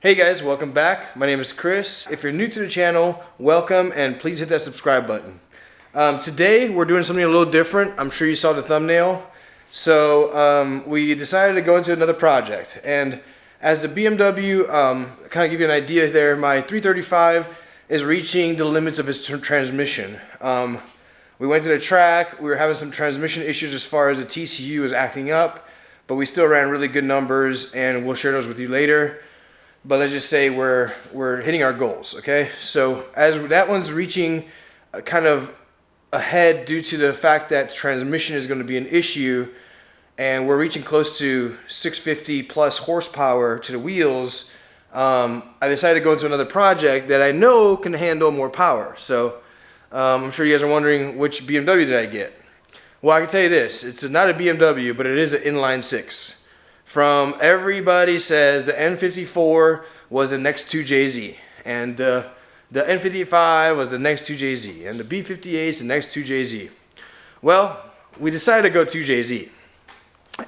Hey guys, welcome back. My name is Chris. If you're new to the channel, welcome and please hit that subscribe button. Today we're doing something a little different. I'm sure you saw the thumbnail. So we decided to go into another project. And as the BMW, kind of give you an idea there, my 335 is reaching the limits of its transmission. We went to the track, we were having some transmission issues as far as the TCU is acting up, but we still ran really good numbers and we'll share those with you later. But let's just say we're hitting our goals, okay? So as that one's reaching kind of ahead due to the fact that transmission is going to be an issue, and we're reaching close to 650 plus horsepower to the wheels, I decided to go into another project that I know can handle more power. So I'm sure you guys are wondering, which BMW did I get? Well, I can tell you this, it's not a BMW, but it is an inline six. From everybody says the N54 was the next 2JZ, and the N55 was the next 2JZ, and the B58 is the next 2JZ. Well, we decided to go 2JZ.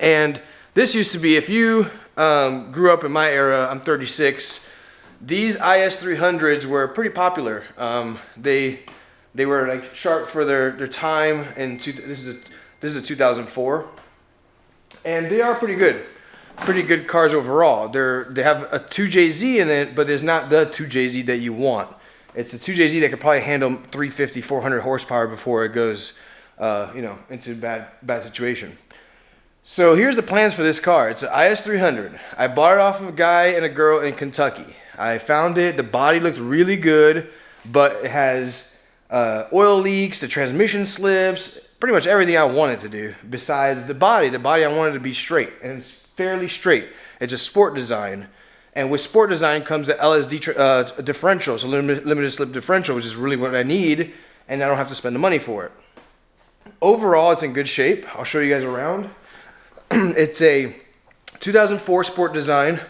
And this used to be, if you grew up in my era, I'm 36, these IS300s were pretty popular. They were like sharp for their time, and this is a 2004, and they are pretty good. Pretty good cars overall. They have a 2JZ in it, but it's not the 2JZ that you want. It's a 2JZ that could probably handle 350, 400 horsepower before it goes, into a bad situation. So here's the plans for this car. It's an IS300. I bought it off of a guy and a girl in Kentucky. I found it. The body looked really good, but it has oil leaks, the transmission slips, pretty much everything I wanted to do besides the body. The body I wanted to be straight, and it's fairly straight. It's a sport design, and with sport design comes the LSD differential, so limited slip differential, which is really what I need, and I don't have to spend the money for it. Overall, it's in good shape. I'll show you guys around. It's a 2004 sport design,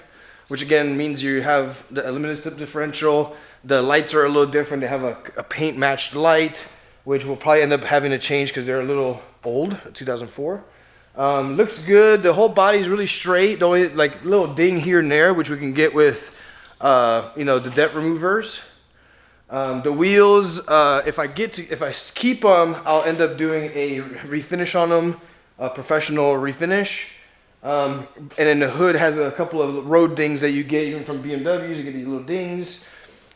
which again means you have the limited slip differential. The lights are a little different. They have a paint matched light, which we'll probably end up having to change because they're a little old, 2004. Looks good. The whole body is really straight. The only like little ding here and there, which we can get with, the dent removers. The wheels, if I keep them, I'll end up doing a refinish on them, a professional refinish. And then the hood has a couple of road dings that you get even from BMWs. You get these little dings,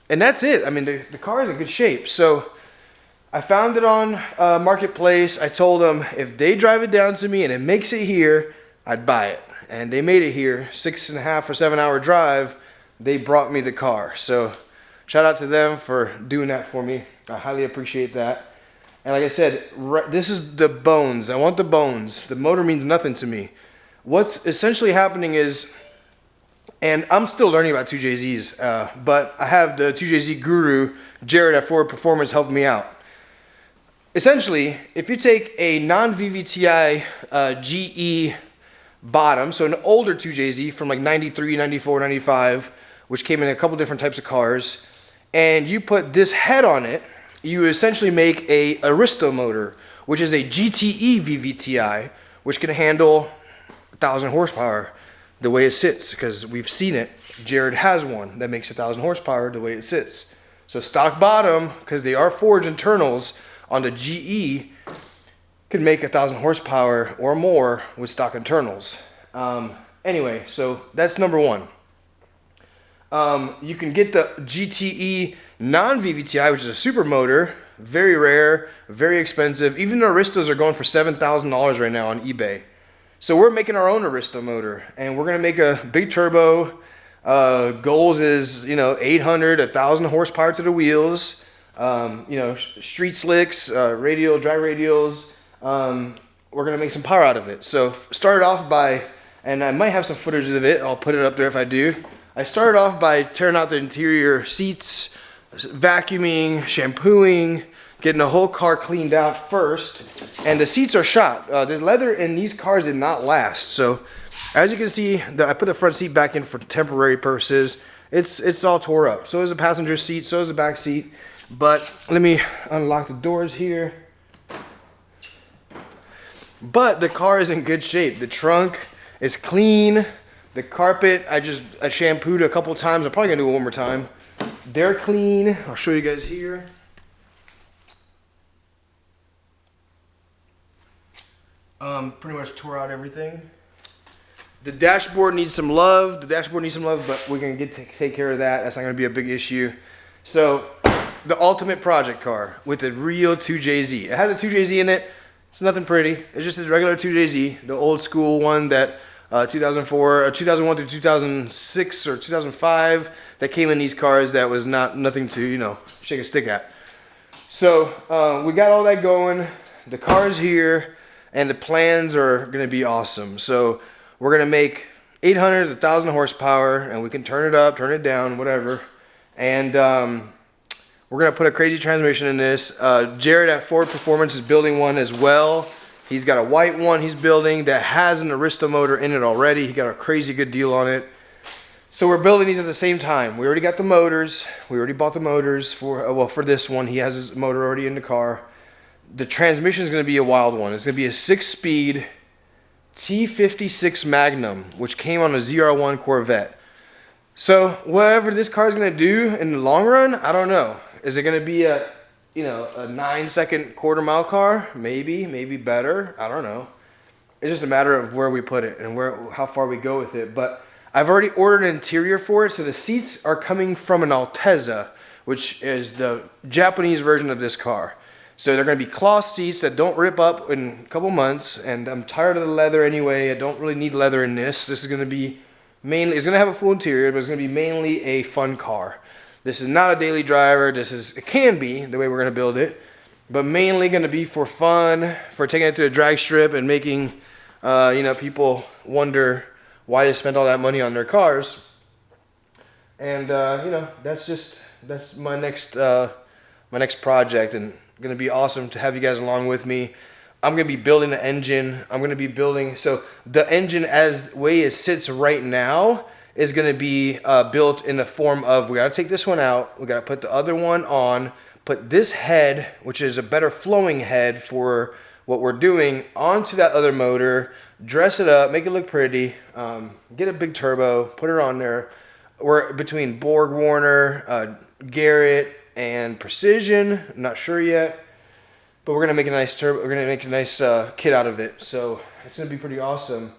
and that's it. I mean, the car is in good shape. So I found it on Marketplace. I told them if they drive it down to me and it makes it here, I'd buy it. And they made it here, 6.5 or 7 hour drive. They brought me the car. So shout out to them for doing that for me. I highly appreciate that. And like I said, this is the bones. I want the bones. The motor means nothing to me. What's essentially happening is, and I'm still learning about 2JZs, but I have the 2JZ guru, Jared at Ford Performance, helping me out. Essentially, if you take a non-VVTi GE bottom, so an older 2JZ from like 93, 94, 95, which came in a couple different types of cars, and you put this head on it, you essentially make a Aristo motor, which is a GTE VVTi, which can handle 1,000 horsepower the way it sits, because we've seen it. Jared has one that makes 1,000 horsepower the way it sits. So stock bottom, because they are forged internals, on the GE could make 1,000 horsepower or more with stock internals. Anyway, so that's number one. You can get the GTE non-VVTi, which is a super motor, very rare, very expensive. Even the Aristos are going for $7,000 right now on eBay. So we're making our own Aristo motor, and we're gonna make a big turbo. Goals is 800, 1,000 horsepower to the wheels. Street slicks, drag radials. We're gonna make some power out of it. So started off by, and I might have some footage of it, I'll put it up there if I do. I started off by tearing out the interior seats, vacuuming, shampooing, getting the whole car cleaned out first. And the seats are shot. The leather in these cars did not last. So as you can see, I put the front seat back in for temporary purposes. It's all tore up. So is the passenger seat, so is the back seat. But let me unlock the doors here. But the car is in good shape. The trunk is clean. The carpet, I shampooed a couple times. I'm probably gonna do it one more time. They're clean. I'll show you guys here. Pretty much tore out everything. The dashboard needs some love. But we're gonna take care of that. That's not gonna be a big issue. So, the ultimate project car with the real 2JZ. It has a 2JZ in it. It's nothing pretty. It's just a regular 2JZ, the old school one that 2004, or 2001 to 2006 or 2005 that came in these cars that was nothing to, you know, shake a stick at. So we got all that going. The car's here, and the plans are gonna be awesome. So we're gonna make 800 to 1,000 horsepower, and we can turn it up, turn it down, whatever. And we're gonna put a crazy transmission in this. Jared at Ford Performance is building one as well. He's got a white one he's building that has an Arista motor in it already. He got a crazy good deal on it. So we're building these at the same time. We already got the motors. We already bought the motors for, well, for this one. He has his motor already in the car. The transmission is going to be a wild one. It's going to be a 6-speed T56 Magnum, which came on a ZR1 Corvette. So whatever this car is going to do in the long run, I don't know. Is it going to be a 9-second quarter-mile car? Maybe better. I don't know. It's just a matter of where we put it and how far we go with it. But I've already ordered an interior for it, so the seats are coming from an Altezza, which is the Japanese version of this car. So they're going to be cloth seats that don't rip up in a couple months, and I'm tired of the leather anyway. I don't really need leather in this. This is going to be mainly, it's going to have a full interior, but it's going to be mainly a fun car. This is not a daily driver. It can be the way we're going to build it, but mainly going to be for fun, for taking it to the drag strip and making, people wonder why they spent all that money on their cars. And that's my next project, and going to be awesome to have you guys along with me. I'm going to be building the engine. So the engine as the way it sits right now is going to be built in the form of, we got to take this one out, we got to put the other one on, put this head, which is a better flowing head for what we're doing, onto that other motor, dress it up, make it look pretty, get a big turbo, put it on there. We're between Borg Warner, Garrett, and Precision. I'm not sure yet, but we're gonna make a nice turbo. We're gonna make a nice kit out of it. So it's gonna be pretty awesome.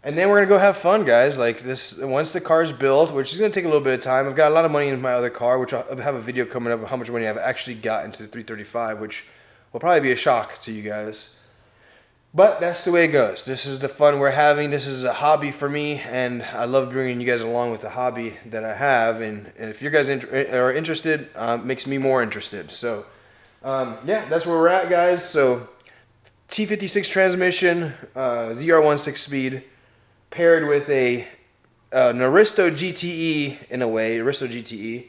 And then we're gonna go have fun, guys. Like this, once the car's built, which is gonna take a little bit of time. I've got a lot of money in my other car, which I'll have a video coming up of how much money I've actually got into the 335, which will probably be a shock to you guys. But that's the way it goes. This is the fun we're having. This is a hobby for me, and I love bringing you guys along with the hobby that I have. And if you guys are interested, makes me more interested. So, that's where we're at, guys. So, T56 transmission, ZR1 6-speed, paired with an Aristo GTE in a way, Aristo GTE,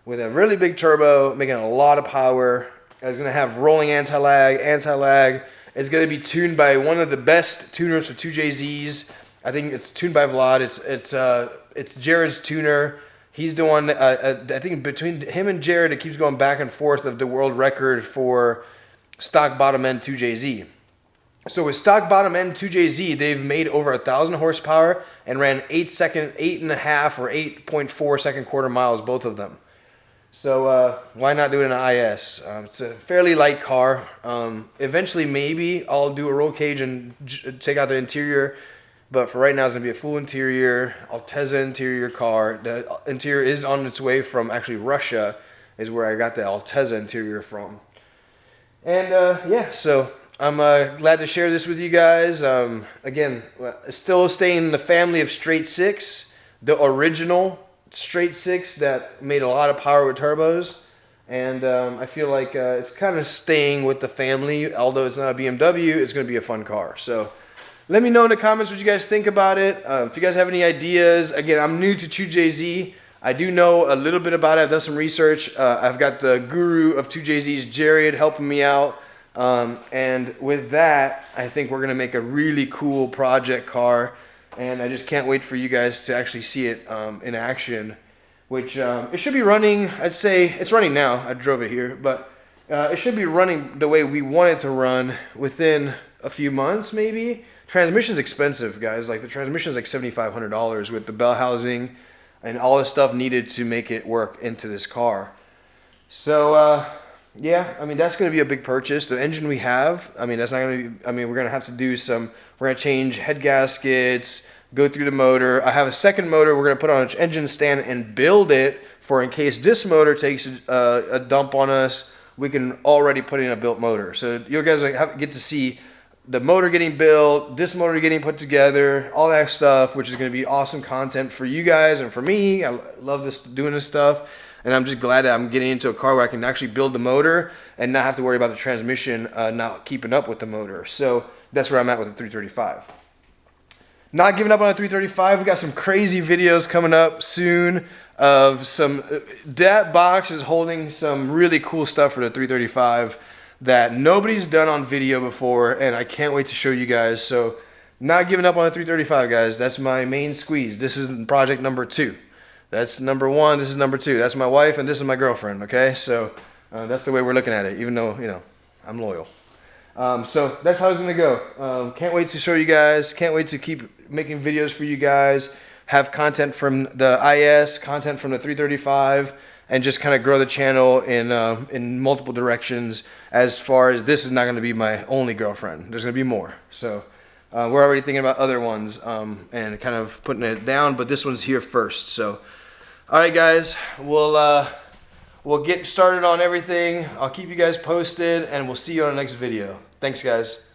with a really big turbo, making a lot of power. It's going to have rolling anti-lag. It's going to be tuned by one of the best tuners for 2JZs. I think it's tuned by Vlad. It's Jared's tuner. He's the one, I think between him and Jared, it keeps going back and forth of the world record for stock bottom end 2JZ. So with stock bottom end 2JZ, they've made over 1,000 horsepower and ran 8.5 or 8.4 second quarter miles, both of them. So why not do it in an IS? It's a fairly light car. Eventually, maybe I'll do a roll cage and take out the interior. But for right now, it's going to be a full interior, Altezza interior car. The interior is on its way from actually Russia, is where I got the Altezza interior from. And so I'm glad to share this with you guys. Again, still staying in the family of straight six, the original straight six that made a lot of power with turbos. And I feel like it's kind of staying with the family. Although it's not a BMW, it's going to be a fun car. So let me know in the comments what you guys think about it. If you guys have any ideas. Again, I'm new to 2JZ. I do know a little bit about it. I've done some research. I've got the guru of 2JZ's, Jared, helping me out. And with that, I think we're going to make a really cool project car. And I just can't wait for you guys to actually see it in action. Which it should be running, I'd say, it's running now. I drove it here. But it should be running the way we want it to run within a few months, maybe. transmission's expensive, guys. Like the transmission is like $7,500 with the bell housing and all the stuff needed to make it work into this car. So yeah, I mean that's going to be a big purchase. The engine we have, I mean that's not going to be, I mean we're going to have to do some, we're going to change head gaskets, go through the motor. I have a second motor we're going to put on an engine stand and build it for in case this motor takes a dump on us, we can already put in a built motor. So you guys get to see the motor getting built, this motor getting put together, all that stuff, which is going to be awesome content for you guys and for me. I love doing this stuff. And I'm just glad that I'm getting into a car where I can actually build the motor and not have to worry about the transmission not keeping up with the motor. So that's where I'm at with the 335. Not giving up on the 335. We got some crazy videos coming up soon of some, that box is holding some really cool stuff for the 335 that nobody's done on video before, and I can't wait to show you guys. So not giving up on the 335, guys. That's my main squeeze. This is project number 2. That's number 1. This is number 2. That's my wife, and this is my girlfriend. Okay, so that's the way we're looking at it. Even though, you know, I'm loyal. So that's how it's gonna go. Can't wait to show you guys. Can't wait to keep making videos for you guys. Have content from the IS, content from the 335, and just kind of grow the channel in multiple directions. As far as this is not going to be my only girlfriend. There's going to be more. So we're already thinking about other ones and kind of putting it down. But this one's here first. So all right, guys, we'll get started on everything. I'll keep you guys posted, and we'll see you on the next video. Thanks, guys.